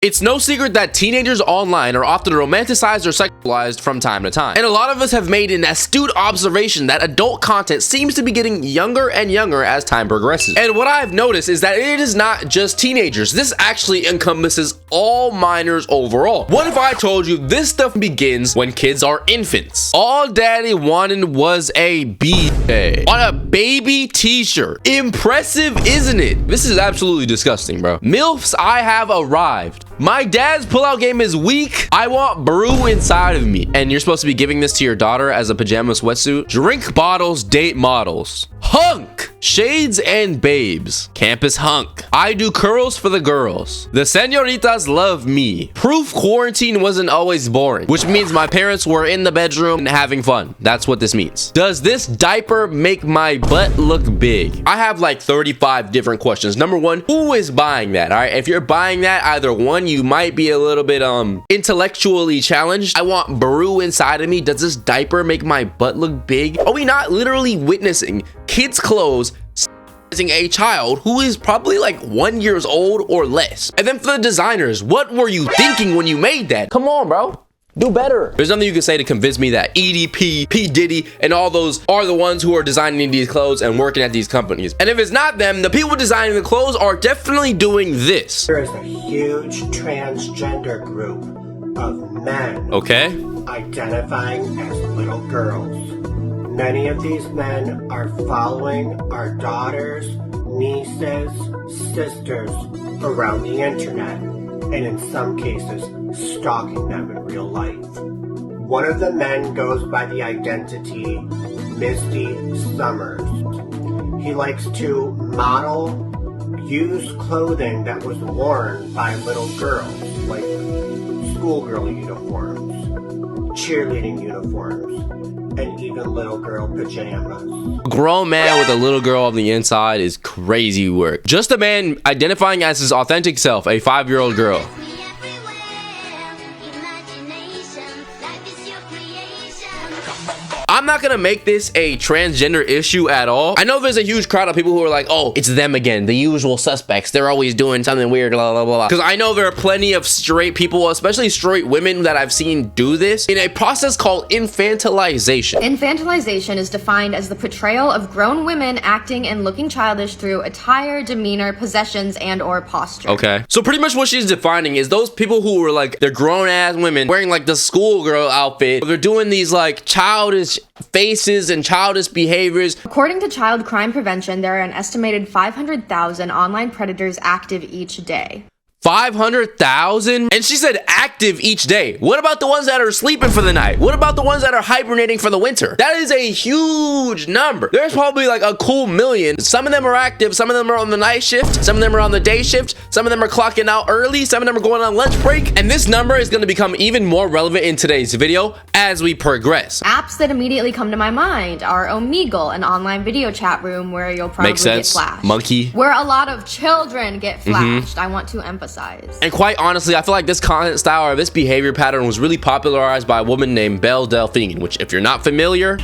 It's no secret that teenagers online are often romanticized or sexualized from time to time. And a lot of us have made an astute observation that adult content seems to be getting younger and younger as time progresses. And what I've noticed is that it is not just teenagers. This actually encompasses all minors overall. What if I told you this stuff begins when kids are infants? All daddy wanted was a BJ on a baby t-shirt. Impressive, isn't it? This is absolutely disgusting, bro. MILFs, I have arrived. My dad's pullout game is weak. I want brew inside of me. And you're supposed to be giving this to your daughter as a pajama sweatsuit. Drink bottles, date models. Hunk. Shades and babes. Campus hunk. I do curls for the girls. The senoritas love me. Proof quarantine wasn't always boring, which means my parents were in the bedroom and having fun. That's what this means. Does this diaper make my butt look big? I have like 35 different questions. Number one, who is buying that? All right, if you're buying that, either one, you might be a little bit intellectually challenged. I want brew inside of me. Does this diaper make my butt look big? Are we not literally witnessing kids' clothes a child who is probably like 1 year old or less? And then for the designers, what were you thinking when you made that? Come on, bro. Do better. There's nothing you can say to convince me that EDP, P. Diddy, and all those are the ones who are designing these clothes and working at these companies. And if it's not them, the people designing the clothes are definitely doing this. There is a huge transgender group of men, okay, identifying as little girls. Many of these men are following our daughters, nieces, sisters around the internet, and in some cases, stalking them in real life. One of the men goes by the identity Misty Summers. He likes to model used clothing that was worn by little girls, like schoolgirl uniforms, cheerleading uniforms, and even little girl pajamas. A grown man with a little girl on the inside is crazy work. Just a man identifying as his authentic self, a 5-year-old girl. I'm not gonna make this a transgender issue at all. I know there's a huge crowd of people who are like, oh, it's them again, the usual suspects. They're always doing something weird, blah, blah, blah. Because I know there are plenty of straight people, especially straight women, that I've seen do this in a process called infantilization. Infantilization is defined as the portrayal of grown women acting and looking childish through attire, demeanor, possessions, and or posture. Okay. So pretty much what she's defining is those people who are like, they're grown ass women wearing like the schoolgirl outfit. They're doing these like childish faces and childish behaviors. According to Child Crime Prevention, there are an estimated 500,000 online predators active each day. 500,000? And she said active each day. What about the ones that are sleeping for the night? What about the ones that are hibernating for the winter? That is a huge number. There's probably like a cool million. Some of them are active, some of them are on the night shift, some of them are on the day shift, some of them are clocking out early, some of them are going on lunch break. And this number is going to become even more relevant in today's video as we progress. Apps that immediately come to my mind are Omegle, an online video chat room where you'll probably get flashed. Monkey. Where a lot of children get flashed. I want to emphasize. And quite honestly, I feel like this content style or this behavior pattern was really popularized by a woman named Belle Delphine, which if you're not familiar,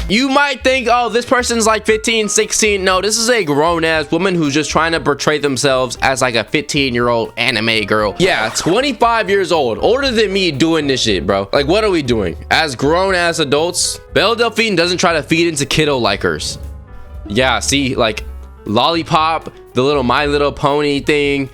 you might think, oh, this person's like 15, 16. No, this is a grown-ass woman who's just trying to portray themselves as like a 15-year-old anime girl. Yeah, 25 years old, older than me doing this shit, bro. Like, what are we doing? As grown-ass adults, Belle Delphine doesn't try to feed into kiddo likers. Yeah, see, like, Lollipop, the little My Little Pony thing.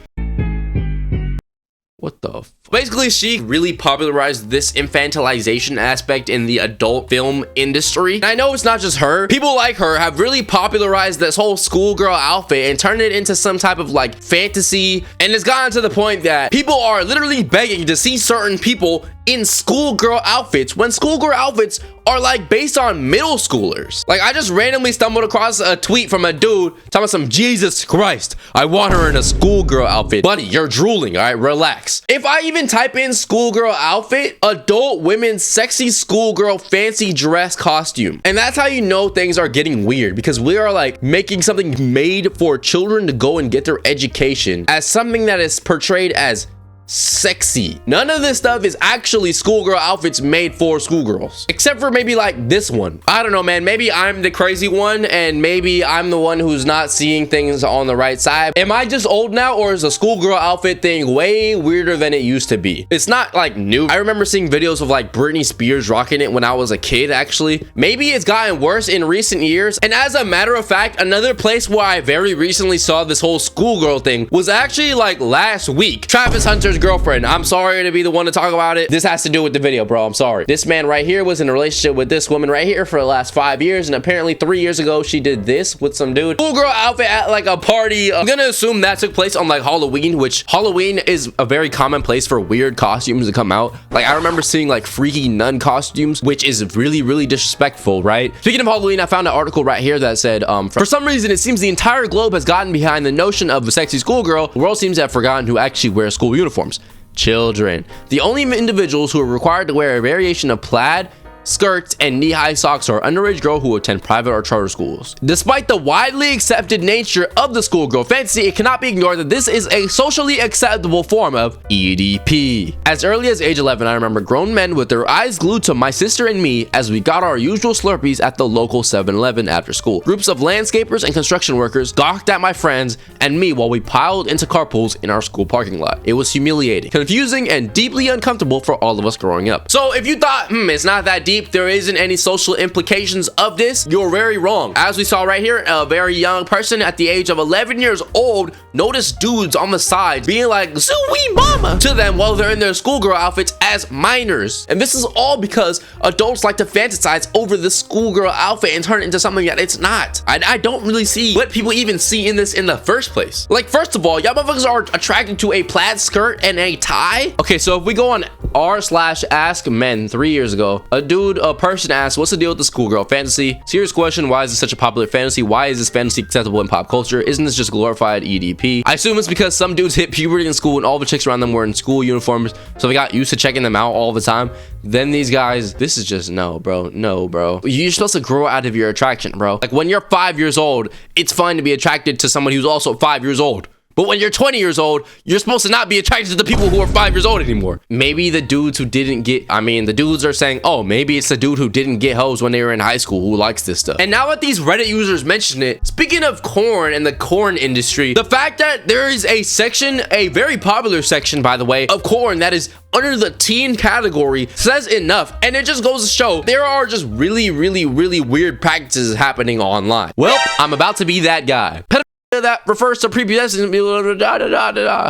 What the f? Basically, she really popularized this infantilization aspect in the adult film industry. And I know it's not just her. People like her have really popularized this whole schoolgirl outfit and turned it into some type of like fantasy. And it's gotten to the point that people are literally begging to see certain people in schoolgirl outfits when schoolgirl outfits are like based on middle schoolers. Like, I just randomly stumbled across a tweet from a dude talking about some Jesus Christ, I want her in a schoolgirl outfit. Buddy, you're drooling, all right? Relax. If I even type in schoolgirl outfit, adult women's sexy schoolgirl fancy dress costume, and that's how you know things are getting weird, because we are like making something made for children to go and get their education as something that is portrayed as sexy. None of this stuff is actually schoolgirl outfits made for schoolgirls, except for maybe like this one. I don't know, man. Maybe I'm the crazy one, and maybe I'm the one who's not seeing things on the right side. Am I just old now, or is the schoolgirl outfit thing way weirder than it used to be? It's not like new. I remember seeing videos of like Britney Spears rocking it when I was a kid, actually. Maybe it's gotten worse in recent years. And as a matter of fact, another place where I very recently saw this whole schoolgirl thing was actually like last week. Travis Hunter's girlfriend. I'm sorry to be the one to talk about it. This has to do with the video, bro. I'm sorry. This man right here was in a relationship with this woman right here for the last 5 years, and apparently 3 years ago she did this with some dude. Schoolgirl outfit at like a party. I'm gonna assume that took place on like Halloween, which Halloween is a very common place for weird costumes to come out. Like I remember seeing like freaky nun costumes, which is really disrespectful, right? Speaking of Halloween, I found an article right here that said for some reason it seems the entire globe has gotten behind the notion of a sexy schoolgirl. The world seems to have forgotten who actually wears school uniforms. Children. The only individuals who are required to wear a variation of plaid, skirts, and knee-high socks are underage girls who attend private or charter schools. Despite the widely accepted nature of the schoolgirl fantasy, it cannot be ignored that this is a socially acceptable form of EDP. As early as age 11, I remember grown men with their eyes glued to my sister and me as we got our usual Slurpees at the local 7-Eleven after school. Groups of landscapers and construction workers gawked at my friends and me while we piled into carpools in our school parking lot. It was humiliating, confusing, and deeply uncomfortable for all of us growing up. So if you thought, it's not that deep, there isn't any social implications of this, you're very wrong. As we saw right here, a very young person at the age of 11 years old noticed dudes on the side being like "Sweet mama" to them while they're in their schoolgirl outfits as minors. And this is all because adults like to fantasize over the schoolgirl outfit and turn it into something that it's not. I don't really see what people even see in this in the first place. Like, first of all, y'all motherfuckers are attracted to a plaid skirt and a tie. Okay, so if we go on r/ask men 3 years ago, a person asked, what's the deal with the schoolgirl fantasy? Serious question, why is this such a popular fantasy? Why is this fantasy acceptable in pop culture? Isn't this just glorified EDP? I assume it's because some dudes hit puberty in school and all the chicks around them were in school uniforms, so they got used to checking them out all the time. Then these guys, this is just no, bro. You're supposed to grow out of your attraction, bro. Like when you're 5 years old, it's fine to be attracted to someone who's also 5 years old. But when you're 20 years old, you're supposed to not be attracted to the people who are 5 years old anymore. Maybe the dudes who didn't get, the dudes are saying, oh, maybe it's the dude who didn't get hoes when they were in high school who likes this stuff. And now that these Reddit users mention it, speaking of corn and the corn industry, the fact that there is a section, a very popular section, by the way, of corn that is under the teen category says enough. And it just goes to show there are just really weird practices happening online. Well, I'm about to be that guy. That refers to prepubescent.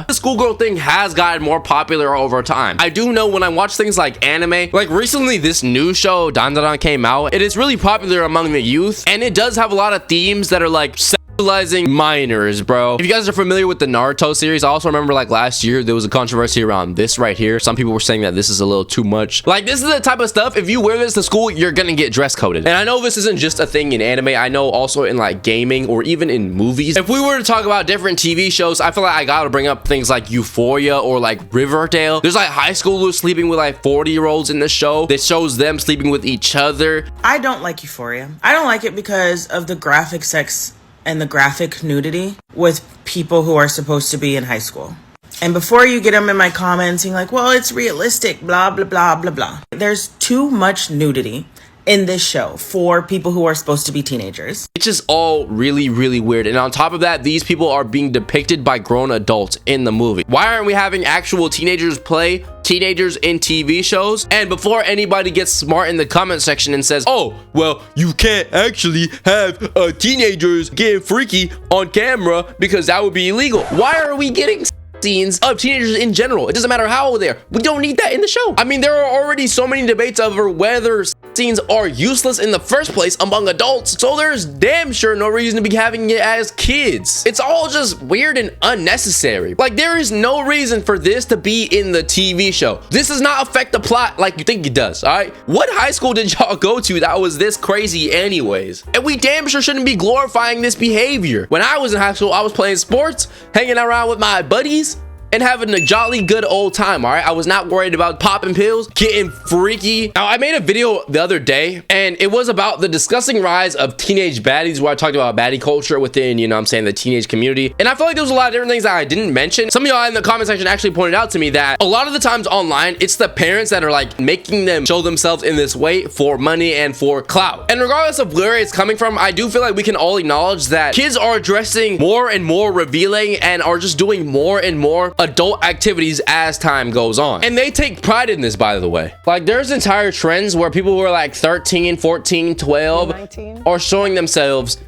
The schoolgirl thing has gotten more popular over time. I do know when I watch things like anime, like recently this new show Dan came out. It is really popular among the youth, and it does have a lot of themes that are like sexualizing minors, bro. If you guys are familiar with the Naruto series, I also remember like last year there was a controversy around this right here. Some people were saying that this is a little too much. Like, this is the type of stuff, if you wear this to school, you're gonna get dress coded. And I know this isn't just a thing in anime. I know also in like gaming or even in movies. If we were to talk about different TV shows, I feel like I gotta bring up things like Euphoria or like Riverdale. There's like high schoolers sleeping with like 40-year-olds in the show that shows them sleeping with each other. I don't like Euphoria. I don't like it because of the graphic sex and the graphic nudity with people who are supposed to be in high school. And before you get them in my comments saying like, well, it's realistic, blah, blah, blah, blah, blah. There's too much nudity in this show for people who are supposed to be teenagers. It's just all really weird. And on top of that, these people are being depicted by grown adults in the movie. Why aren't we having actual teenagers play teenagers in TV shows? And before anybody gets smart in the comment section and says, oh, well, you can't actually have teenagers getting freaky on camera because that would be illegal. Why are we getting scenes of teenagers in general? It doesn't matter how old they are. We don't need that in the show. There are already so many debates over whether scenes are useless in the first place among adults, so there's damn sure no reason to be having it as kids. It's all just weird and unnecessary. Like, there is no reason for this to be in the TV show. This does not affect the plot like you think it does, all right? What high school did y'all go to that was this crazy anyways? And we damn sure shouldn't be glorifying this behavior. When I was in high school, I was playing sports, hanging around with my buddies, and having a jolly good old time. All right, I was not worried about popping pills, getting freaky. Now, I made a video the other day, and it was about the disgusting rise of teenage baddies, where I talked about baddie culture within, you know what I'm saying, the teenage community. And I feel like there was a lot of different things that I didn't mention. Some of y'all in the comment section actually pointed out to me that a lot of the times online, it's the parents that are like making them show themselves in this way for money and for clout. And regardless of where it's coming from, I do feel like we can all acknowledge that kids are dressing more and more revealing and are just doing more and more adult activities as time goes on. And they take pride in this, by the way. Like, there's entire trends where people who are like 13, 14, 12 are showing themselves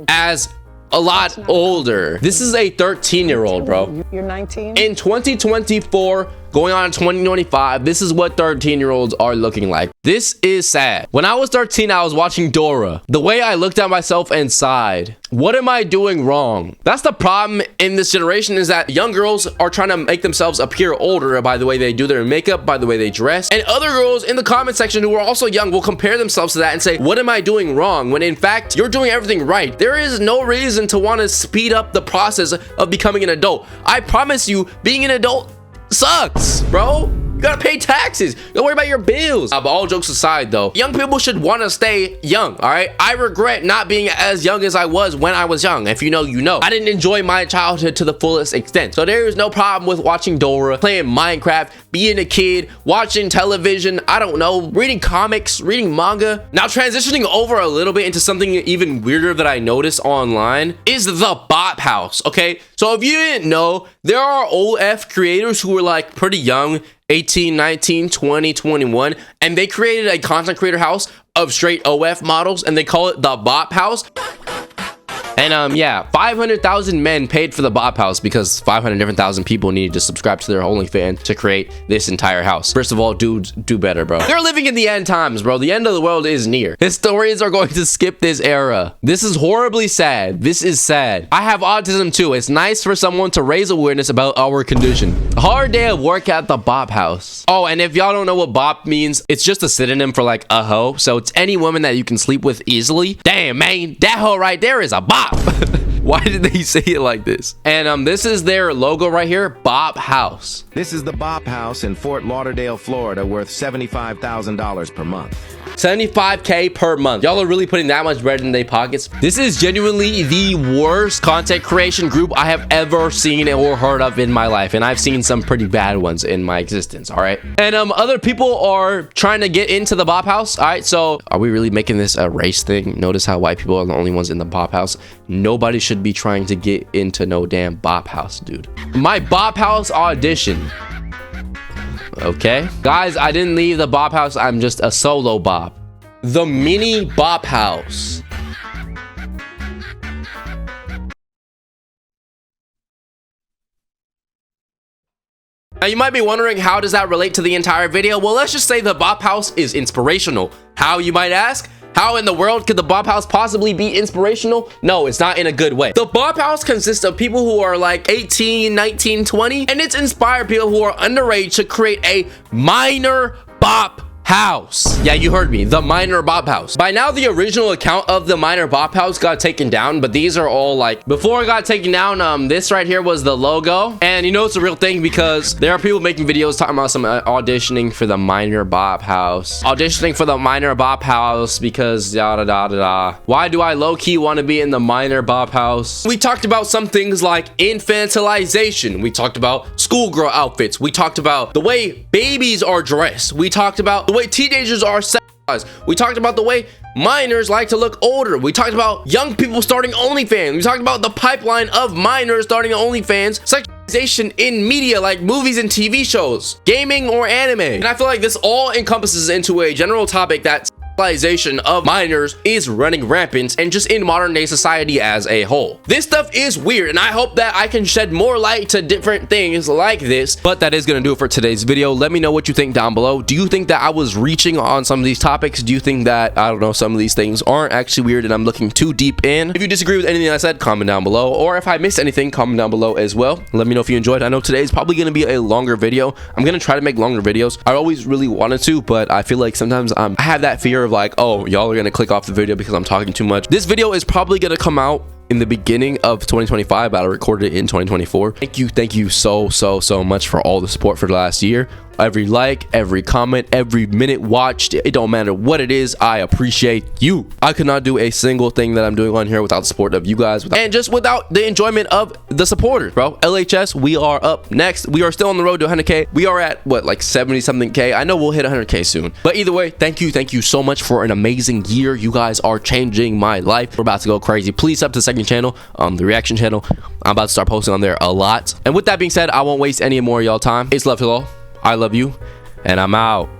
as a lot older. This is a 13-year-old, bro. You're 19? In 2024, going on in 2025, this is what 13-year-olds are looking like. This is sad. When I was 13, I was watching Dora. The way I looked at myself and sighed, what am I doing wrong? That's the problem in this generation, is that young girls are trying to make themselves appear older by the way they do their makeup, by the way they dress. And other girls in the comment section who are also young will compare themselves to that and say, what am I doing wrong? When in fact, you're doing everything right. There is no reason to want to speed up the process of becoming an adult. I promise you, being an adult sucks, bro. You gotta pay taxes. Don't worry about your bills. But all jokes aside, though, young people should want to stay young. All right, I regret not being as young as I was when I was young. If you know, you know. I didn't enjoy my childhood to the fullest extent, so there is no problem with watching Dora, playing Minecraft, being a kid, watching television, I don't know, reading comics, reading manga. Now, transitioning over a little bit into something even weirder that I noticed online is the Bop House. Okay, so if you didn't know, there are OF creators who were like pretty young, 18, 19, 20, 21, and they created a content creator house of straight OF models, and they call it the Bop House. And yeah, 500,000 men paid for the Bop House because 500 different thousand people needed to subscribe to their OnlyFans to create this entire house. First of all, dudes, do better, bro. They're living in the end times, bro. The end of the world is near. Historians are going to skip this era. This is horribly sad. This is sad. I have autism too. It's nice for someone to raise awareness about our condition. A hard day of work at the Bop House. Oh, and if y'all don't know what bop means, it's just a synonym for like a hoe. So it's any woman that you can sleep with easily. Damn, man, that hoe right there is a bop. Why did they say it like this? And this is their logo right here, Bop House. This is the Bop House in Fort Lauderdale, Florida, worth $75,000 per month. 75K per month. Y'all are really putting that much bread in their pockets. This is genuinely the worst content creation group I have ever seen or heard of in my life, and I've seen some pretty bad ones in my existence. All right, and other people are trying to get into the Bop House. All right, so are we really making this a race thing? Notice how white people are the only ones in the Bop House. Nobody should be trying to get into no damn Bop House, dude. My Bop House audition. Okay, guys, I didn't leave the Bop House. I'm just a solo bop. The mini Bop House. Now you might be wondering, how does that relate to the entire video? Well, let's just say the Bop House is inspirational. How, you might ask? How in the world could the Bop House possibly be inspirational? No, it's not in a good way. The Bop House consists of people who are like 18, 19, 20, and it's inspired people who are underage to create a minor bop house. Yeah, you heard me, the Minor Bop House. By now, the original account of the Minor Bop House got taken down, but these are all like, before it got taken down, this right here was the logo. And you know it's a real thing because there are people making videos talking about some auditioning for the Minor Bop House. Auditioning for the Minor Bop House because yada da da da. Why do I low-key want to be in the Minor Bop House? We talked about some things like infantilization. We talked about schoolgirl outfits. We talked about the way babies are dressed. We talked about the way teenagers are sexualized. We talked about the way minors like to look older. We talked about young people starting OnlyFans. We talked about the pipeline of minors starting OnlyFans. Sexualization in media like movies and TV shows, gaming or anime. And I feel like this all encompasses into a general topic that sexualization of minors is running rampant and just in modern day society as a whole. This stuff is weird, and I hope that I can shed more light to different things like this. But that is gonna do it for today's video. Let me know what you think down below. Do you think that I was reaching on some of these topics? Do you think that, I don't know, some of these things aren't actually weird and I'm looking too deep in? If you disagree with anything I said, comment down below, or if I missed anything, comment down below as well. Let me know if you enjoyed. I know today's probably gonna be a longer video. I'm gonna try to make longer videos. I always really wanted to, but I feel like sometimes I have that fear of like, oh, y'all are gonna click off the video because I'm talking too much. This video is probably gonna come out in the beginning of 2025, but I recorded it in 2024. Thank you so much for all the support for the last year. Every like, every comment, every minute watched, it don't matter what it is, I appreciate you. I could not do a single thing that I'm doing on here without the support of you guys, and just without the enjoyment of the supporters, bro. LHS, we are up next. We are still on the road to 100K. We are at what, like 70 something K. I know we'll hit 100K soon, but either way, thank you so much for an amazing year. You guys are changing my life. We're about to go crazy. Please sub to the second channel, the reaction channel. I'm about to start posting on there a lot. And with that being said, I won't waste any more of y'all time. It's love to all. I love you, and I'm out.